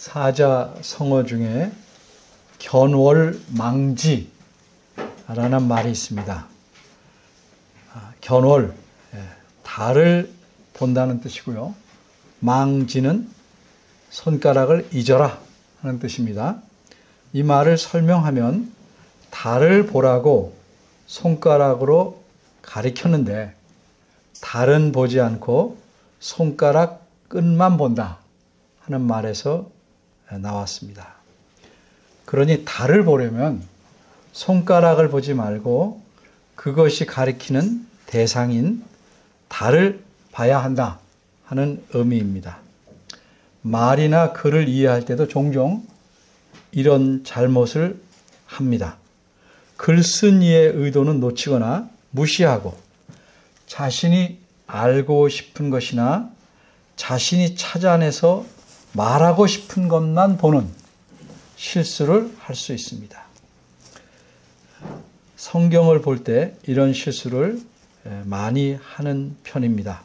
사자성어 중에 견월망지라는 말이 있습니다. 견월, 달을 본다는 뜻이고요. 망지는 손가락을 잊어라 하는 뜻입니다. 이 말을 설명하면 달을 보라고 손가락으로 가리켰는데 달은 보지 않고 손가락 끝만 본다 하는 말에서 나왔습니다. 그러니 달을 보려면 손가락을 보지 말고 그것이 가리키는 대상인 달을 봐야 한다 하는 의미입니다. 말이나 글을 이해할 때도 종종 이런 잘못을 합니다. 글 쓴 이의 의도는 놓치거나 무시하고 자신이 알고 싶은 것이나 자신이 찾아내서 말하고 싶은 것만 보는 실수를 할 수 있습니다. 성경을 볼 때 이런 실수를 많이 하는 편입니다.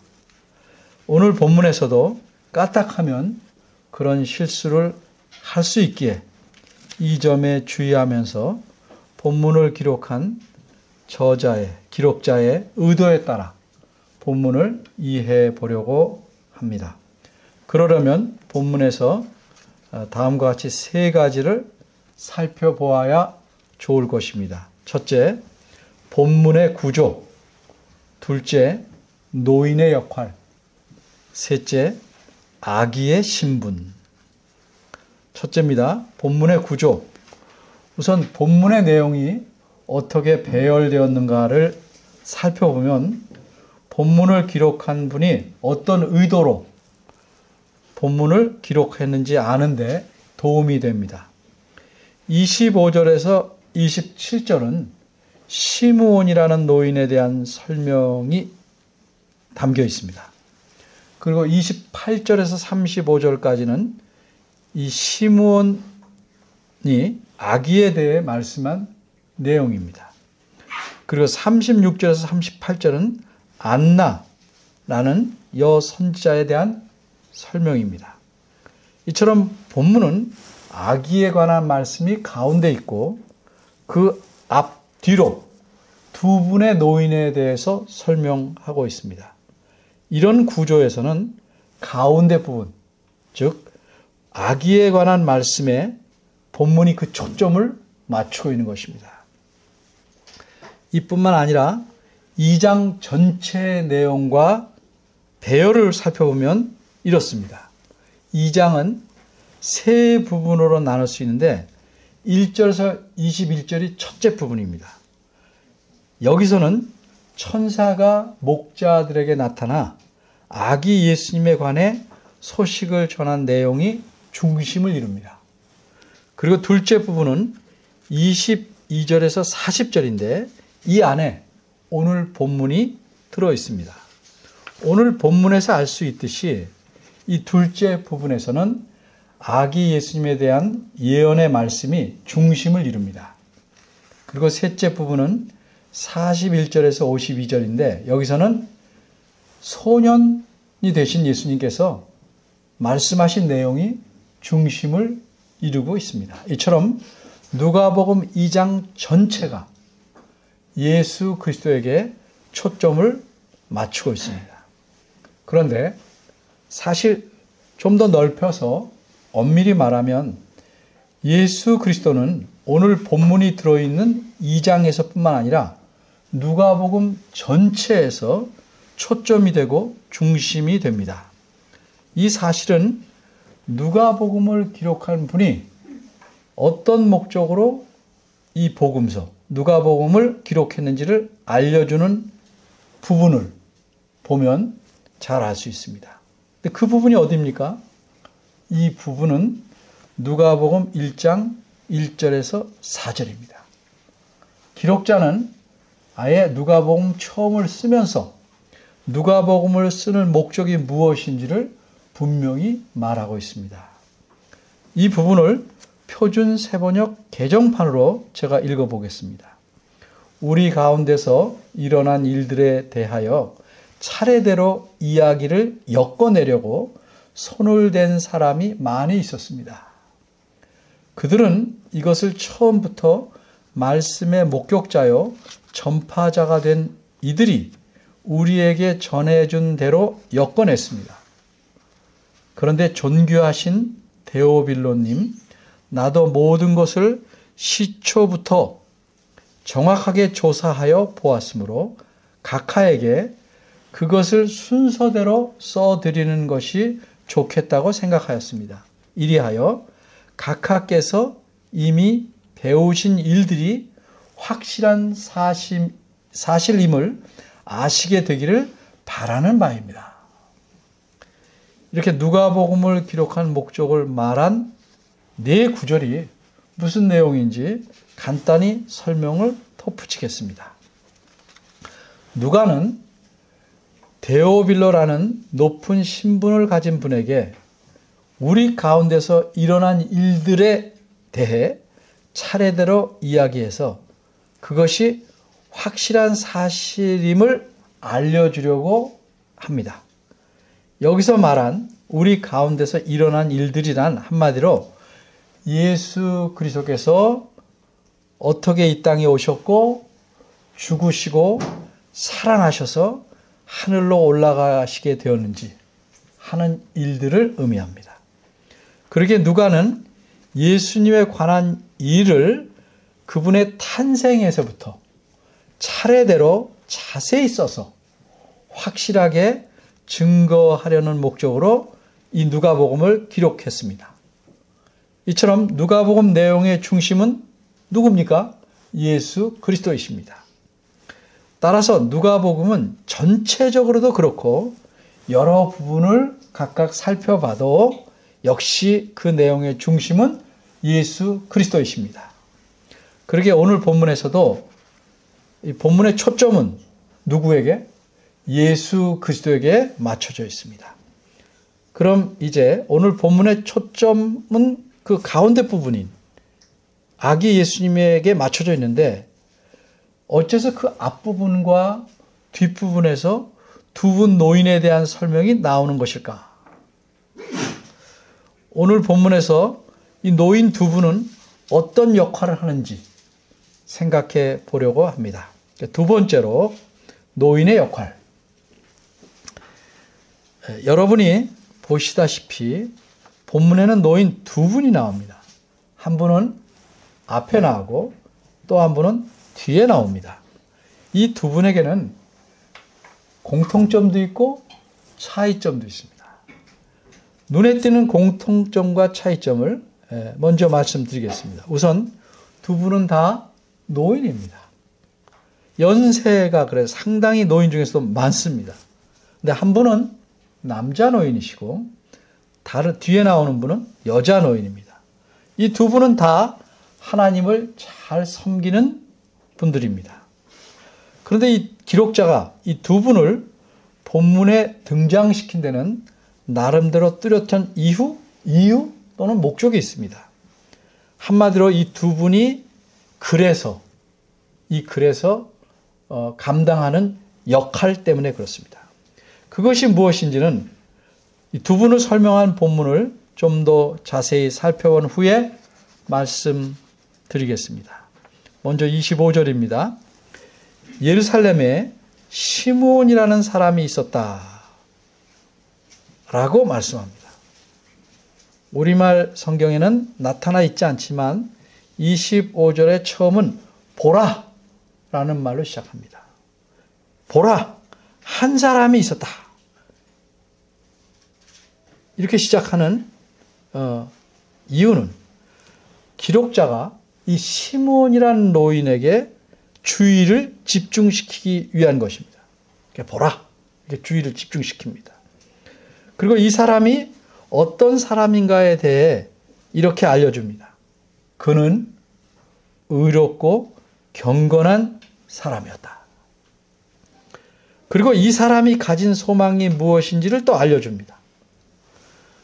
오늘 본문에서도 까딱하면 그런 실수를 할 수 있기에 이 점에 주의하면서 본문을 기록한 기록자의 의도에 따라 본문을 이해해 보려고 합니다. 그러려면 본문에서 다음과 같이 세 가지를 살펴보아야 좋을 것입니다. 첫째, 본문의 구조. 둘째, 노인의 역할. 셋째, 아기의 신분. 첫째입니다. 본문의 구조. 우선 본문의 내용이 어떻게 배열되었는가를 살펴보면 본문을 기록한 분이 어떤 의도로 본문을 기록했는지 아는데 도움이 됩니다. 25절에서 27절은 시므온이라는 노인에 대한 설명이 담겨 있습니다. 그리고 28절에서 35절까지는 이 시므온이 아기에 대해 말씀한 내용입니다. 그리고 36절에서 38절은 안나라는 여선지자에 대한 설명입니다. 이처럼 본문은 아기에 관한 말씀이 가운데 있고 그 앞뒤로 두 분의 노인에 대해서 설명하고 있습니다. 이런 구조에서는 가운데 부분, 즉 아기에 관한 말씀에 본문이 그 초점을 맞추고 있는 것입니다. 이뿐만 아니라 2장 전체의 내용과 배열을 살펴보면 이렇습니다. 2장은 세 부분으로 나눌 수 있는데 1절에서 21절이 첫째 부분입니다. 여기서는 천사가 목자들에게 나타나 아기 예수님에 관해 소식을 전한 내용이 중심을 이룹니다. 그리고 둘째 부분은 22절에서 40절인데 이 안에 오늘 본문이 들어 있습니다. 오늘 본문에서 알 수 있듯이 이 둘째 부분에서는 아기 예수님에 대한 예언의 말씀이 중심을 이룹니다. 그리고 셋째 부분은 41절에서 52절인데 여기서는 소년이 되신 예수님께서 말씀하신 내용이 중심을 이루고 있습니다. 이처럼 누가복음 2장 전체가 예수 그리스도에게 초점을 맞추고 있습니다. 그런데 사실 좀 더 넓혀서 엄밀히 말하면 예수 그리스도는 오늘 본문이 들어있는 2장에서뿐만 아니라 누가복음 전체에서 초점이 되고 중심이 됩니다. 이 사실은 누가복음을 기록한 분이 어떤 목적으로 이 복음서, 누가복음을 기록했는지를 알려주는 부분을 보면 잘 알 수 있습니다. 근데 그 부분이 어디입니까? 이 부분은 누가복음 1장 1절에서 4절입니다. 기록자는 아예 누가복음 처음을 쓰면서 누가복음을 쓰는 목적이 무엇인지를 분명히 말하고 있습니다. 이 부분을 표준 세번역 개정판으로 제가 읽어보겠습니다. 우리 가운데서 일어난 일들에 대하여 차례대로 이야기를 엮어내려고 손을 댄 사람이 많이 있었습니다. 그들은 이것을 처음부터 말씀의 목격자요 전파자가 된 이들이 우리에게 전해준 대로 엮어냈습니다. 그런데 존귀하신 데오빌로님, 나도 모든 것을 시초부터 정확하게 조사하여 보았으므로 각하에게 그것을 순서대로 써드리는 것이 좋겠다고 생각하였습니다. 이리하여 각하께서 이미 배우신 일들이 확실한 사실임을 아시게 되기를 바라는 바입니다. 이렇게 누가복음을 기록한 목적을 말한 네 구절이 무슨 내용인지 간단히 설명을 덧붙이겠습니다. 누가는 데오빌로라는 높은 신분을 가진 분에게 우리 가운데서 일어난 일들에 대해 차례대로 이야기해서 그것이 확실한 사실임을 알려주려고 합니다. 여기서 말한 우리 가운데서 일어난 일들이란 한마디로 예수 그리스도께서 어떻게 이 땅에 오셨고 죽으시고 살아나셔서 하늘로 올라가시게 되었는지 하는 일들을 의미합니다. 그러기에 누가는 예수님에 관한 일을 그분의 탄생에서부터 차례대로 자세히 써서 확실하게 증거하려는 목적으로 이 누가복음을 기록했습니다. 이처럼 누가복음 내용의 중심은 누굽니까? 예수 그리스도이십니다. 따라서 누가복음은 전체적으로도 그렇고 여러 부분을 각각 살펴봐도 역시 그 내용의 중심은 예수 그리스도이십니다. 그러기에 오늘 본문에서도 이 본문의 초점은 누구에게? 예수 그리스도에게 맞춰져 있습니다. 그럼 이제 오늘 본문의 초점은 그 가운데 부분인 아기 예수님에게 맞춰져 있는데 어째서 그 앞부분과 뒷부분에서 두 분 노인에 대한 설명이 나오는 것일까? 오늘 본문에서 이 노인 두 분은 어떤 역할을 하는지 생각해 보려고 합니다. 두 번째로 노인의 역할. 여러분이 보시다시피 본문에는 노인 두 분이 나옵니다. 한 분은 앞에 나오고 또 한 분은 뒤에 나옵니다. 이 두 분에게는 공통점도 있고 차이점도 있습니다. 눈에 띄는 공통점과 차이점을 먼저 말씀드리겠습니다. 우선 두 분은 다 노인입니다. 연세가 그래서 상당히 노인 중에서도 많습니다. 근데 한 분은 남자 노인이시고 다른 뒤에 나오는 분은 여자 노인입니다. 이 두 분은 다 하나님을 잘 섬기는 분들입니다. 그런데 이 기록자가 이 두 분을 본문에 등장시킨 데는 나름대로 뚜렷한 이유 또는 목적이 있습니다. 한마디로 이 두 분이 그래서 감당하는 역할 때문에 그렇습니다. 그것이 무엇인지는 이 두 분을 설명한 본문을 좀 더 자세히 살펴본 후에 말씀드리겠습니다. 먼저 25절입니다. 예루살렘에 시므온이라는 사람이 있었다 라고 말씀합니다. 우리말 성경에는 나타나 있지 않지만 25절의 처음은 보라 라는 말로 시작합니다. 보라, 한 사람이 있었다. 이렇게 시작하는 이유는 기록자가 이 시므온이라는 노인에게 주의를 집중시키기 위한 것입니다. 보라, 이렇게 주의를 집중시킵니다. 그리고 이 사람이 어떤 사람인가에 대해 이렇게 알려줍니다. 그는 의롭고 경건한 사람이었다. 그리고 이 사람이 가진 소망이 무엇인지를 또 알려줍니다.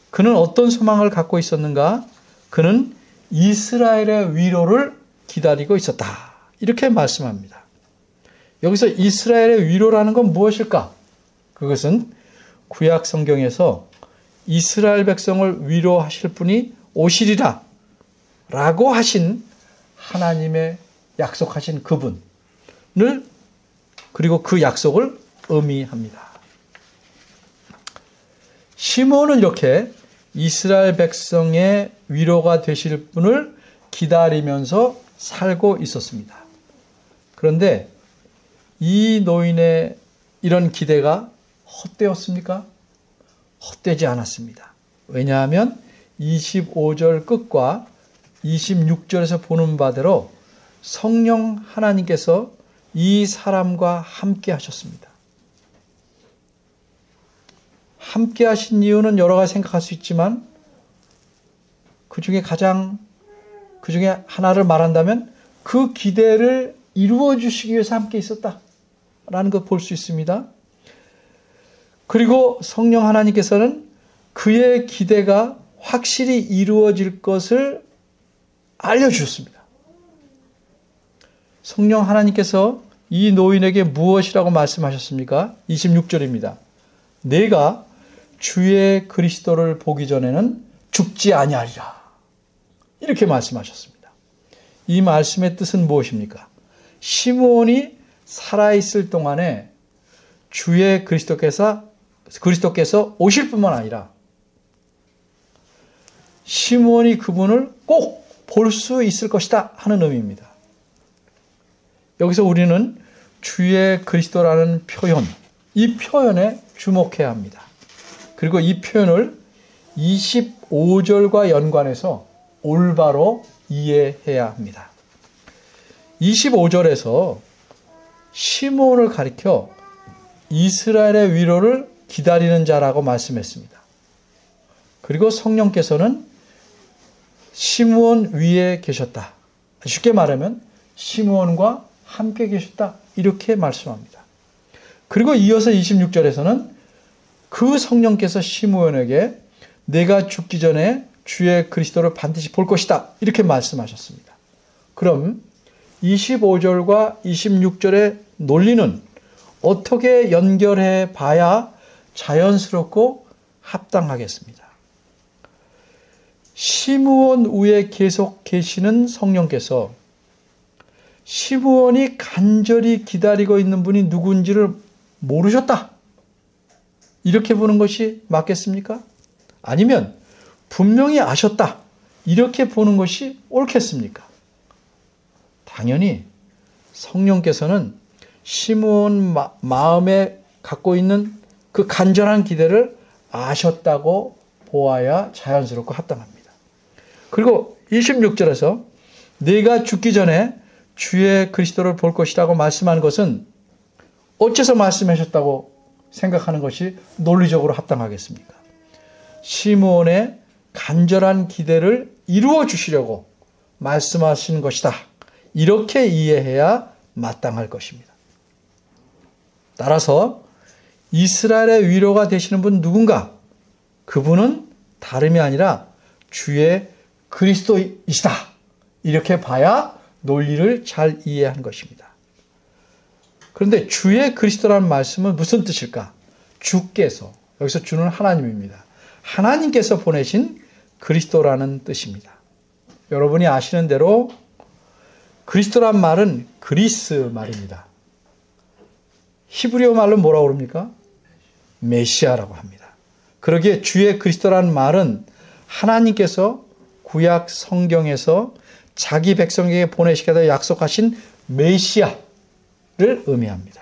그는 어떤 소망을 갖고 있었는가? 그는 이스라엘의 위로를 기다리고 있었다. 이렇게 말씀합니다. 여기서 이스라엘의 위로라는 건 무엇일까? 그것은 구약 성경에서 이스라엘 백성을 위로하실 분이 오시리라 라고 하신 하나님의 약속하신 그분을, 그리고 그 약속을 의미합니다. 시므온은 이렇게 이스라엘 백성의 위로가 되실 분을 기다리면서 살고 있었습니다. 그런데 이 노인의 이런 기대가 헛되었습니까? 헛되지 않았습니다. 왜냐하면 25절 끝과 26절에서 보는 바대로 성령 하나님께서 이 사람과 함께 하셨습니다. 함께 하신 이유는 여러 가지 생각할 수 있지만 그 중에 하나를 말한다면 그 기대를 이루어 주시기 위해서 함께 있었다라는 걸 볼 수 있습니다. 그리고 성령 하나님께서는 그의 기대가 확실히 이루어질 것을 알려주셨습니다. 성령 하나님께서 이 노인에게 무엇이라고 말씀하셨습니까? 26절입니다. 내가 주의 그리스도를 보기 전에는 죽지 아니하리라. 이렇게 말씀하셨습니다. 이 말씀의 뜻은 무엇입니까? 시므온이 살아있을 동안에 주의 그리스도께서 오실 뿐만 아니라 시므온이 그분을 꼭 볼 수 있을 것이다 하는 의미입니다. 여기서 우리는 주의 그리스도라는 표현, 이 표현에 주목해야 합니다. 그리고 이 표현을 25절과 연관해서 올바로 이해해야 합니다. 25절에서 시므온을 가리켜 이스라엘의 위로를 기다리는 자라고 말씀했습니다. 그리고 성령께서는 시므온 위에 계셨다. 쉽게 말하면 시므온과 함께 계셨다. 이렇게 말씀합니다. 그리고 이어서 26절에서는 그 성령께서 시므온에게 내가 죽기 전에 주의 그리스도를 반드시 볼 것이다. 이렇게 말씀하셨습니다. 그럼 25절과 26절의 논리는 어떻게 연결해 봐야 자연스럽고 합당하겠습니다. 시므온 위에 계속 계시는 성령께서 시므온이 간절히 기다리고 있는 분이 누군지를 모르셨다. 이렇게 보는 것이 맞겠습니까? 아니면 분명히 아셨다. 이렇게 보는 것이 옳겠습니까? 당연히 성령께서는 시므온 마음에 갖고 있는 그 간절한 기대를 아셨다고 보아야 자연스럽고 합당합니다. 그리고 26절에서 내가 죽기 전에 주의 그리스도를 볼 것이라고 말씀하는 것은 어째서 말씀하셨다고 생각하는 것이 논리적으로 합당하겠습니까? 시므온의 간절한 기대를 이루어 주시려고 말씀하신 것이다. 이렇게 이해해야 마땅할 것입니다. 따라서 이스라엘의 위로가 되시는 분 누군가? 그분은 다름이 아니라 주의 그리스도이시다. 이렇게 봐야 논리를 잘 이해한 것입니다. 그런데 주의 그리스도라는 말씀은 무슨 뜻일까? 주께서, 여기서 주는 하나님입니다. 하나님께서 보내신 그리스도라는 뜻입니다. 여러분이 아시는 대로 그리스도란 말은 그리스 말입니다. 히브리어 말로 뭐라고 그럽니까? 메시아라고 합니다. 그러기에 주의 그리스도라는 말은 하나님께서 구약 성경에서 자기 백성에게 보내시겠다고 약속하신 메시아를 의미합니다.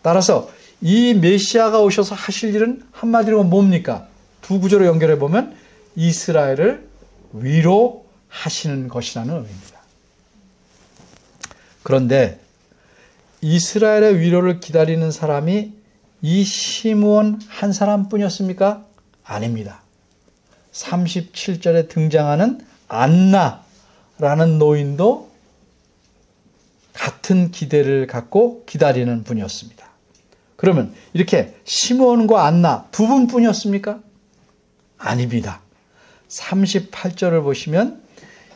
따라서 이 메시아가 오셔서 하실 일은 한마디로 뭡니까? 두 구절로 연결해 보면 이스라엘을 위로하시는 것이라는 의미입니다. 그런데 이스라엘의 위로를 기다리는 사람이 이 시므온 한 사람뿐이었습니까? 아닙니다. 37절에 등장하는 안나라는 노인도 같은 기대를 갖고 기다리는 분이었습니다. 그러면 이렇게 시므온과 안나 두 분뿐이었습니까? 아닙니다. 38절을 보시면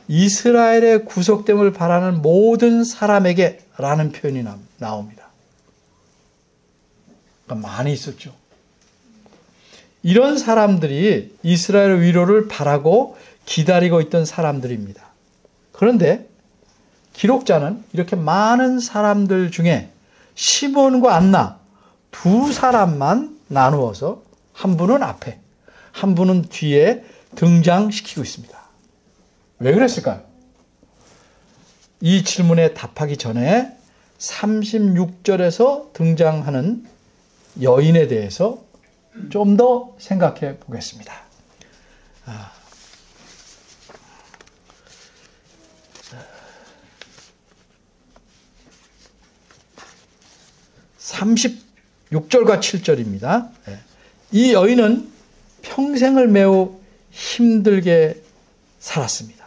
이스라엘의 구속됨을 바라는 모든 사람에게 라는 표현이 나옵니다. 그러니까 많이 있었죠. 이런 사람들이 이스라엘 위로를 바라고 기다리고 있던 사람들입니다. 그런데 기록자는 이렇게 많은 사람들 중에 시몬과 안나 두 사람만 나누어서 한 분은 앞에, 한 분은 뒤에 등장시키고 있습니다. 왜 그랬을까요? 이 질문에 답하기 전에 36절에서 등장하는 여인에 대해서 좀 더 생각해 보겠습니다. 36절과 7절입니다. 이 여인은 평생을 매우 힘들게 살았습니다.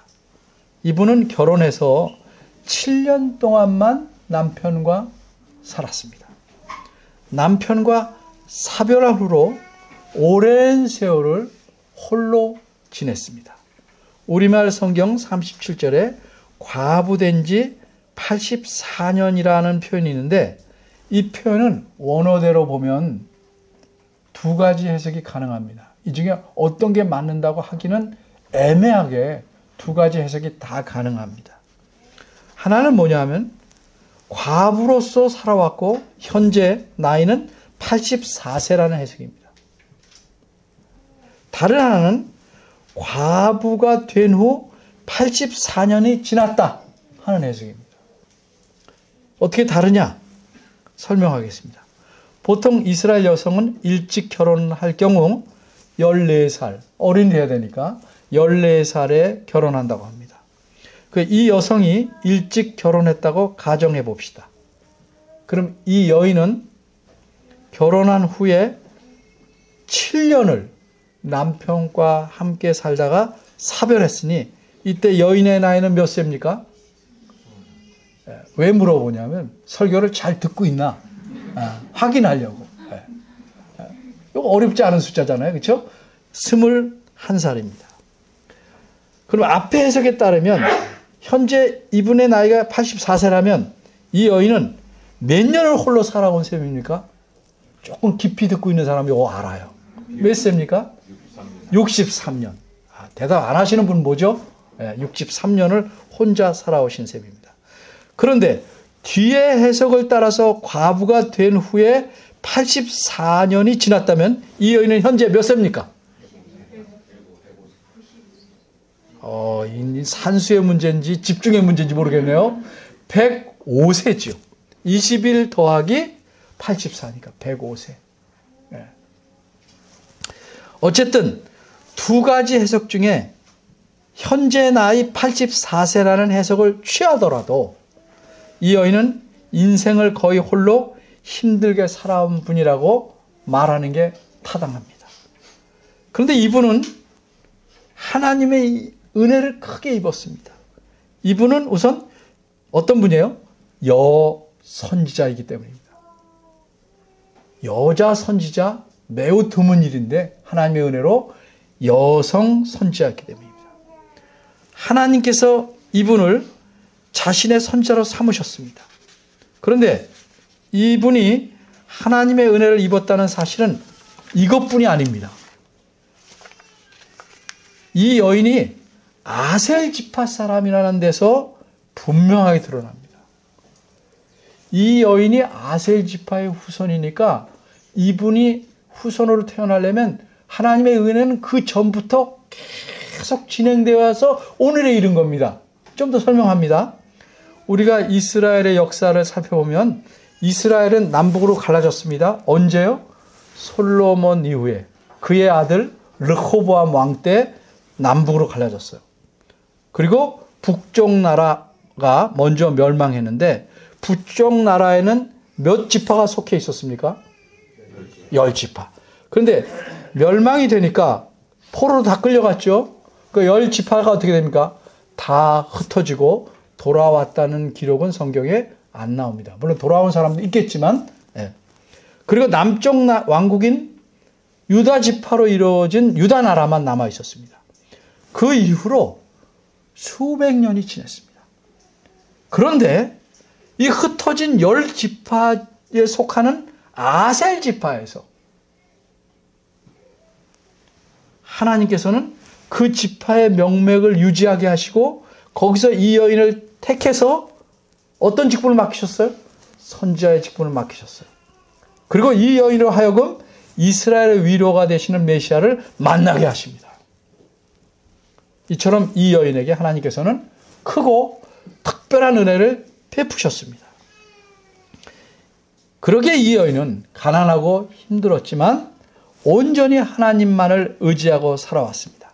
이분은 결혼해서 7년 동안만 남편과 살았습니다. 남편과 사별한 후로 오랜 세월을 홀로 지냈습니다. 우리말 성경 37절에 과부된 지 84년이라는 표현이 있는데 이 표현은 원어대로 보면 두 가지 해석이 가능합니다. 이 중에 어떤 게 맞는다고 하기는 애매하게 두 가지 해석이 다 가능합니다. 하나는 뭐냐면 과부로서 살아왔고 현재 나이는 84세라는 해석입니다. 다른 하나는 과부가 된 후 84년이 지났다 하는 해석입니다. 어떻게 다르냐? 설명하겠습니다. 보통 이스라엘 여성은 일찍 결혼할 경우 14살, 어린이 돼야 되니까 14살에 결혼한다고 합니다. 이 여성이 일찍 결혼했다고 가정해 봅시다. 그럼 이 여인은 결혼한 후에 7년을 남편과 함께 살다가 사별했으니 이때 여인의 나이는 몇 세입니까? 왜 물어보냐면 설교를 잘 듣고 있나 확인하려고. 이거 어렵지 않은 숫자잖아요. 그렇죠? 21살입니다. 그럼 앞에 해석에 따르면 현재 이분의 나이가 84세라면 이 여인은 몇 년을 홀로 살아온 셈입니까? 조금 깊이 듣고 있는 사람이 알아요. 몇 세입니까? 63년. 대답 안 하시는 분 뭐죠? 63년을 혼자 살아오신 셈입니다. 그런데 뒤에 해석을 따라서 과부가 된 후에 84년이 지났다면 이 여인은 현재 몇 세입니까? 산수의 문제인지 집중의 문제인지 모르겠네요. 105세죠. 21 더하기 84니까 105세. 어쨌든 두 가지 해석 중에 현재 나이 84세라는 해석을 취하더라도 이 여인은 인생을 거의 홀로 힘들게 살아온 분이라고 말하는 게 타당합니다. 그런데 이분은 하나님의 은혜를 크게 입었습니다. 이분은 우선 어떤 분이에요? 여선지자이기 때문입니다. 여자 선지자 매우 드문 일인데 하나님의 은혜로 여성 선지자였기 때문입니다. 하나님께서 이분을 자신의 선지자로 삼으셨습니다. 그런데 이분이 하나님의 은혜를 입었다는 사실은 이것뿐이 아닙니다. 이 여인이 아셀 지파 사람이라는 데서 분명하게 드러납니다. 이 여인이 아셀 지파의 후손이니까 이분이 후손으로 태어나려면 하나님의 은혜는 그 전부터 계속 진행되어서 오늘에 이른 겁니다. 좀 더 설명합니다. 우리가 이스라엘의 역사를 살펴보면 이스라엘은 남북으로 갈라졌습니다. 언제요? 솔로몬 이후에 그의 아들 르호보암 왕 때 남북으로 갈라졌어요. 그리고 북쪽 나라가 먼저 멸망했는데 북쪽 나라에는 몇 지파가 속해 있었습니까? 10지파. 그런데 멸망이 되니까 포로로 다 끌려갔죠. 그 10지파가 어떻게 됩니까? 다 흩어지고 돌아왔다는 기록은 성경에 안 나옵니다. 물론 돌아온 사람도 있겠지만, 그리고 남쪽 왕국인 유다 지파로 이루어진 유다 나라만 남아 있었습니다. 그 이후로 수백 년이 지났습니다. 그런데 이 흩어진 10지파에 속하는 아셀 지파에서 하나님께서는 그 지파의 명맥을 유지하게 하시고 거기서 이 여인을 택해서 어떤 직분을 맡기셨어요? 선지자의 직분을 맡기셨어요. 그리고 이 여인으로 하여금 이스라엘의 위로가 되시는 메시아를 만나게 하십니다. 이처럼 이 여인에게 하나님께서는 크고 특별한 은혜를 베푸셨습니다. 그러기에 이 여인은 가난하고 힘들었지만 온전히 하나님만을 의지하고 살아왔습니다.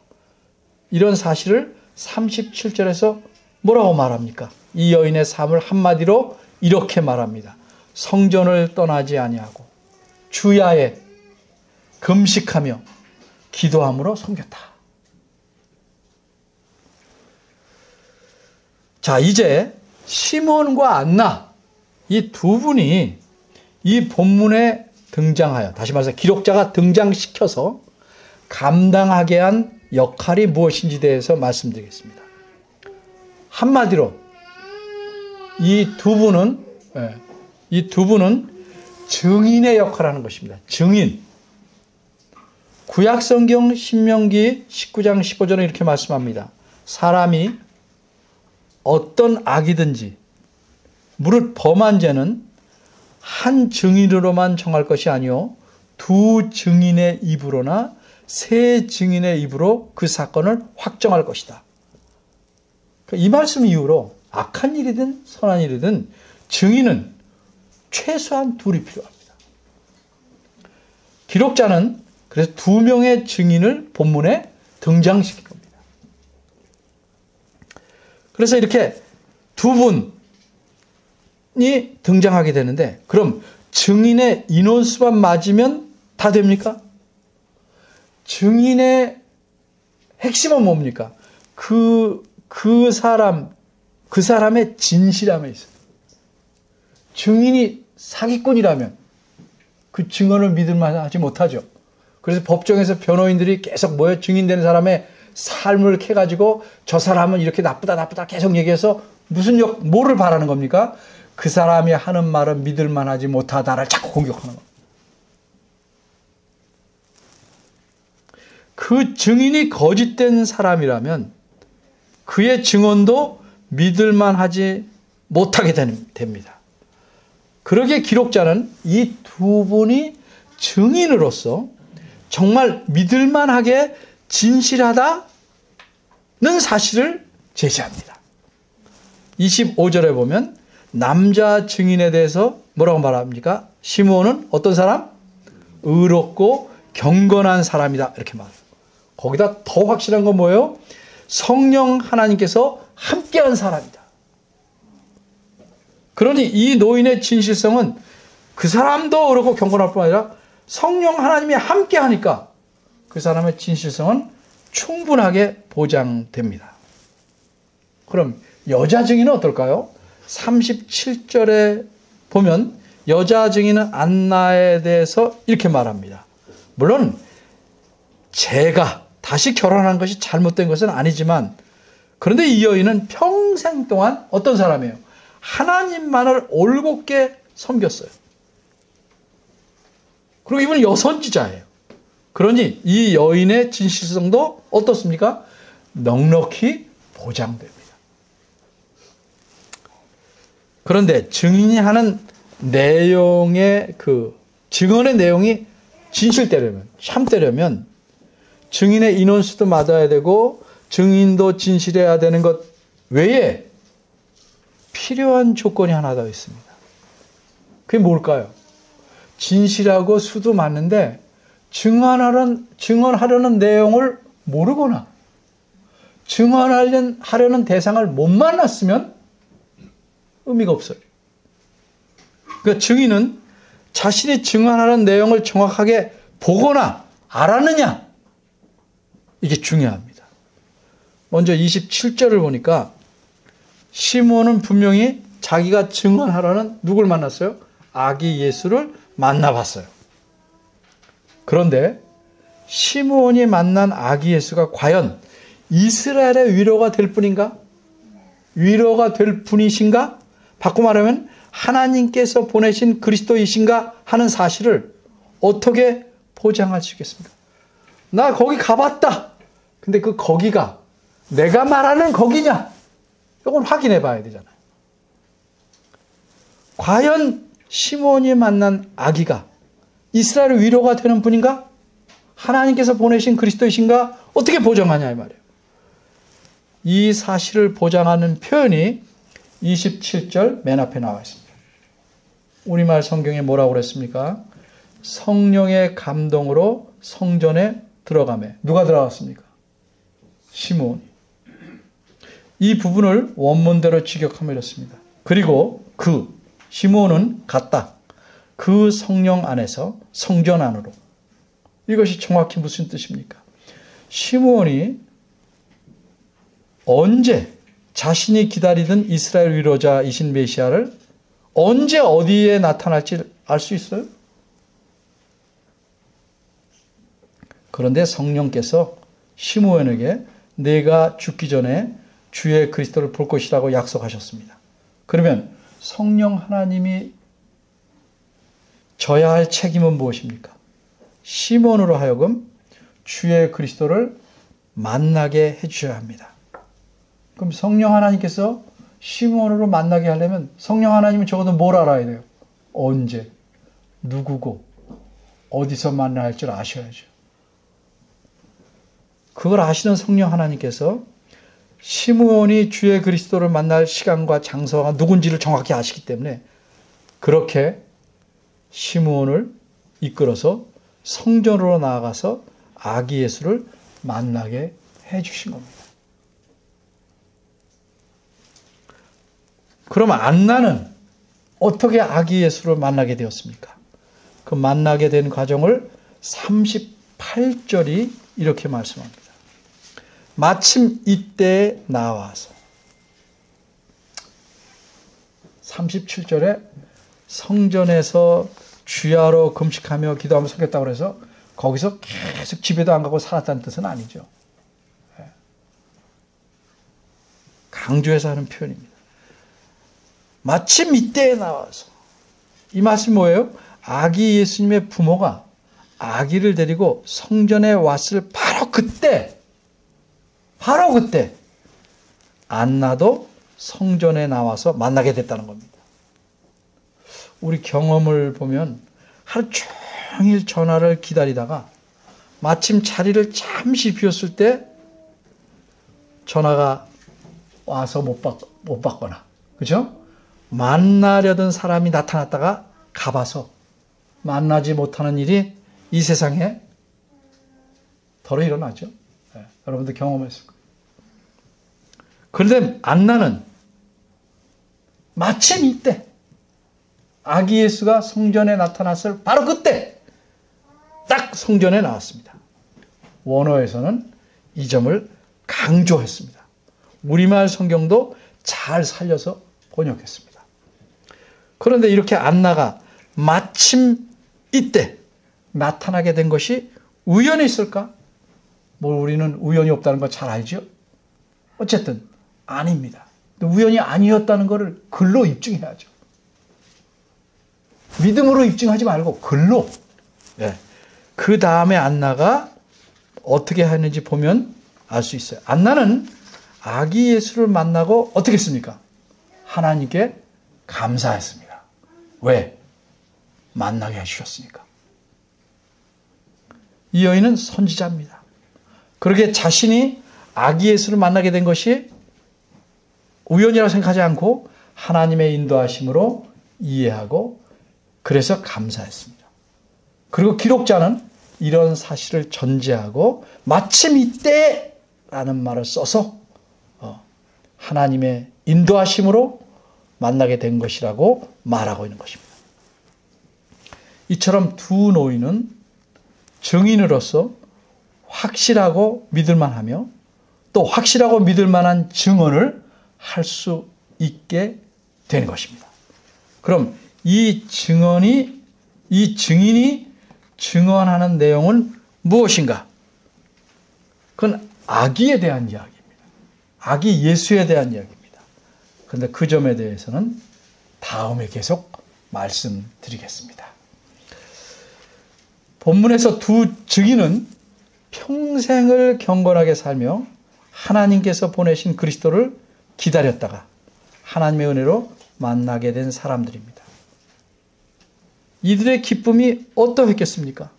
이런 사실을 37절에서 뭐라고 말합니까? 이 여인의 삶을 한마디로 이렇게 말합니다. 성전을 떠나지 아니하고 주야에 금식하며 기도함으로 섬겼다. 자, 이제 시몬과 안나 이 두 분이 이 본문에 등장하여, 다시 말해서 기록자가 등장시켜서 감당하게 한 역할이 무엇인지 대해서 말씀드리겠습니다. 한마디로 이 두 분은 증인의 역할을 하는 것입니다. 증인. 구약성경 신명기 19장 15절에 이렇게 말씀합니다. 사람이 어떤 악이든지 무릇 범한 죄는 한 증인으로만 정할 것이 아니요 두 증인의 입으로나 세 증인의 입으로 그 사건을 확정할 것이다. 이 말씀 이후로 악한 일이든 선한 일이든 증인은 최소한 둘이 필요합니다. 기록자는 그래서 두 명의 증인을 본문에 등장시킨 겁니다. 그래서 이렇게 두 분이 등장하게 되는데, 그럼 증인의 인원수만 맞으면 다 됩니까? 증인의 핵심은 뭡니까? 그 사람의 진실함에 있어요. 증인이 사기꾼이라면 그 증언을 믿을 만하지 못하죠. 그래서 법정에서 변호인들이 계속 모여 증인되는 사람의 삶을 캐가지고 저 사람은 이렇게 나쁘다 계속 얘기해서 뭐를 바라는 겁니까? 그 사람이 하는 말은 믿을 만하지 못하다를 자꾸 공격하는 겁니다. 그 증인이 거짓된 사람이라면 그의 증언도 믿을 만하지 못하게 됩니다. 그러기에 기록자는 이 두 분이 증인으로서 정말 믿을 만하게 진실하다는 사실을 제시합니다. 25절에 보면 남자 증인에 대해서 뭐라고 말합니까? 시므온은 어떤 사람? 의롭고 경건한 사람이다. 이렇게 말해요. 거기다 더 확실한 건 뭐예요? 성령 하나님께서 함께한 사람이다. 그러니 이 노인의 진실성은 그 사람도 의롭고 경건할 뿐 아니라 성령 하나님이 함께하니까 그 사람의 진실성은 충분하게 보장됩니다. 그럼 여자 증인은 어떨까요? 37절에 보면 여자 증인은 안나에 대해서 이렇게 말합니다. 물론 제가 다시 결혼한 것이 잘못된 것은 아니지만, 그런데 이 여인은 평생 동안 어떤 사람이에요? 하나님만을 올곧게 섬겼어요. 그리고 이분은 여선지자예요. 그러니 이 여인의 진실성도 어떻습니까? 넉넉히 보장됩니다. 그런데 증인이 하는 내용의 증언의 내용이 진실되려면, 참되려면 증인의 인원수도 맞아야 되고 증인도 진실해야 되는 것 외에 필요한 조건이 하나 더 있습니다. 그게 뭘까요? 진실하고 수도 맞는데 증언하려는 내용을 모르거나 증언하려는 대상을 못 만났으면 의미가 없어요. 그러니까 증인은 자신이 증언하는 내용을 정확하게 보거나 알았느냐, 이게 중요합니다. 먼저 27절을 보니까 시몬은 분명히 자기가 증언하라는 누굴 만났어요? 아기 예수를 만나봤어요. 그런데 시몬이 만난 아기 예수가 과연 이스라엘의 위로가 될 뿐인가? 위로가 될 분이신가? 바꿔 말하면 하나님께서 보내신 그리스도이신가 하는 사실을 어떻게 보장할 수 있겠습니까? 나 거기 가봤다. 근데 그 거기가 내가 말하는 거기냐? 이건 확인해 봐야 되잖아요. 과연 시므온이 만난 아기가 이스라엘의 위로가 되는 분인가? 하나님께서 보내신 그리스도이신가? 어떻게 보장하냐 이 말이에요. 이 사실을 보장하는 표현이 27절 맨 앞에 나와 있습니다. 우리말 성경에 뭐라고 그랬습니까? 성령의 감동으로 성전에 들어가매. 누가 들어갔습니까? 시므온이. 이 부분을 원문대로 직역하면 이렇습니다. 그리고 시므온은 갔다. 그 성령 안에서 성전 안으로. 이것이 정확히 무슨 뜻입니까? 시므온이 언제 자신이 기다리던 이스라엘 위로자이신 메시아를 언제 어디에 나타날지 알 수 있어요? 그런데 성령께서 시므온에게 내가 죽기 전에 주의 그리스도를 볼 것이라고 약속하셨습니다. 그러면 성령 하나님이 져야 할 책임은 무엇입니까? 시므온으로 하여금 주의 그리스도를 만나게 해주셔야 합니다. 그럼 성령 하나님께서 시므온으로 만나게 하려면 성령 하나님은 적어도 뭘 알아야 돼요? 언제, 누구고, 어디서 만나야 할 줄 아셔야죠. 그걸 아시는 성령 하나님께서 시므온이 주의 그리스도를 만날 시간과 장소가 누군지를 정확히 아시기 때문에 그렇게 시므온을 이끌어서 성전으로 나아가서 아기 예수를 만나게 해주신 겁니다. 그럼 안나는 어떻게 아기 예수를 만나게 되었습니까? 그 만나게 된 과정을 38절이 이렇게 말씀합니다. 마침 이때에 나와서 37절에 성전에서 주야로 금식하며 기도하며 살겠다고 해서 거기서 계속 집에도 안 가고 살았다는 뜻은 아니죠. 강조해서 하는 표현입니다. 마침 이때에 나와서. 이 말씀이 뭐예요? 아기 예수님의 부모가 아기를 데리고 성전에 왔을 바로 그때 안나도 성전에 나와서 만나게 됐다는 겁니다. 우리 경험을 보면 하루 종일 전화를 기다리다가 마침 자리를 잠시 비웠을 때 전화가 와서 못 받거나, 그죠? 만나려던 사람이 나타났다가 가봐서 만나지 못하는 일이 이 세상에 덜어 일어나죠. 네, 여러분도 경험했을 거예요. 그런데 안나는 마침 이때 아기 예수가 성전에 나타났을 바로 그때 딱 성전에 나왔습니다. 원어에서는 이 점을 강조했습니다. 우리말 성경도 잘 살려서 번역했습니다. 그런데 이렇게 안나가 마침 이때 나타나게 된 것이 우연이 있을까? 우리는 우연이 없다는 거 잘 알죠? 어쨌든 아닙니다. 우연이 아니었다는 것을 글로 입증해야죠. 믿음으로 입증하지 말고 글로. 네. 그 다음에 안나가 어떻게 하는지 보면 알 수 있어요. 안나는 아기 예수를 만나고 어떻게 했습니까? 하나님께 감사했습니다. 왜? 만나게 해주셨으니까. 이 여인은 선지자입니다. 그러게 자신이 아기 예수를 만나게 된 것이 우연이라고 생각하지 않고 하나님의 인도하심으로 이해하고 그래서 감사했습니다. 그리고 기록자는 이런 사실을 전제하고 마침 이때라는 말을 써서 하나님의 인도하심으로 만나게 된 것이라고 말하고 있는 것입니다. 이처럼 두 노인은 증인으로서 확실하고 믿을만하며 또 확실하고 믿을만한 증언을 할 수 있게 되는 것입니다. 그럼 이 증인이 증언하는 내용은 무엇인가? 그건 아기에 대한 이야기입니다. 아기 예수에 대한 이야기입니다. 그런데 그 점에 대해서는 다음에 계속 말씀드리겠습니다. 본문에서 두 증인은 평생을 경건하게 살며 하나님께서 보내신 그리스도를 기다렸다가 하나님의 은혜로 만나게 된 사람들입니다. 이들의 기쁨이 어떠했겠습니까?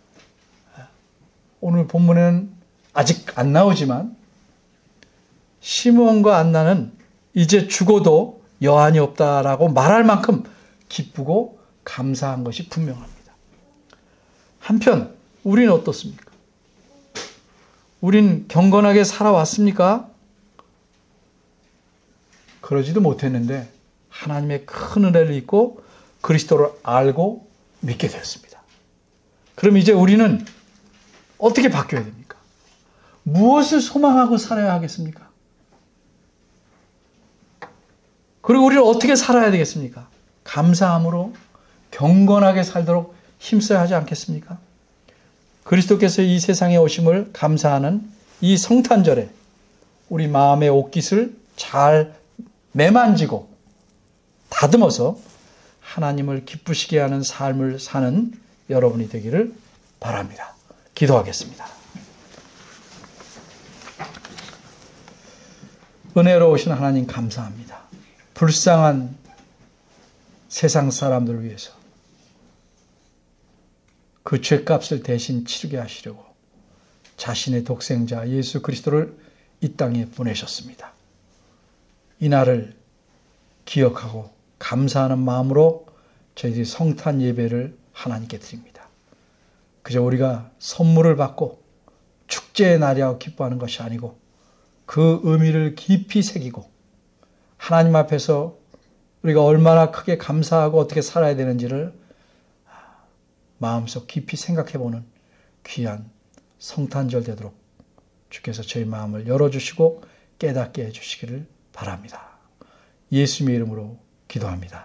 오늘 본문에는 아직 안 나오지만 시므온과 안나는 이제 죽어도 여한이 없다라고 말할 만큼 기쁘고 감사한 것이 분명합니다. 한편 우리는 어떻습니까? 우린 경건하게 살아왔습니까? 그러지도 못했는데 하나님의 큰 은혜를 입고 그리스도를 알고 믿게 되었습니다. 그럼 이제 우리는 어떻게 바뀌어야 됩니까? 무엇을 소망하고 살아야 하겠습니까? 그리고 우리는 어떻게 살아야 되겠습니까? 감사함으로 경건하게 살도록 힘써야 하지 않겠습니까? 그리스도께서 이 세상에 오심을 감사하는 이 성탄절에 우리 마음의 옷깃을 잘 매만지고 다듬어서 하나님을 기쁘시게 하는 삶을 사는 여러분이 되기를 바랍니다. 기도하겠습니다. 은혜로우신 하나님 감사합니다. 불쌍한 세상 사람들을 위해서 그 죄값을 대신 치르게 하시려고 자신의 독생자 예수 그리스도를 이 땅에 보내셨습니다. 이날을 기억하고 감사하는 마음으로 저희들이 성탄 예배를 하나님께 드립니다. 그저 우리가 선물을 받고 축제의 날이라고 기뻐하는 것이 아니고 그 의미를 깊이 새기고 하나님 앞에서 우리가 얼마나 크게 감사하고 어떻게 살아야 되는지를 마음속 깊이 생각해보는 귀한 성탄절 되도록 주께서 저희 마음을 열어주시고 깨닫게 해주시기를 바랍니다. 예수님의 이름으로 기도합니다.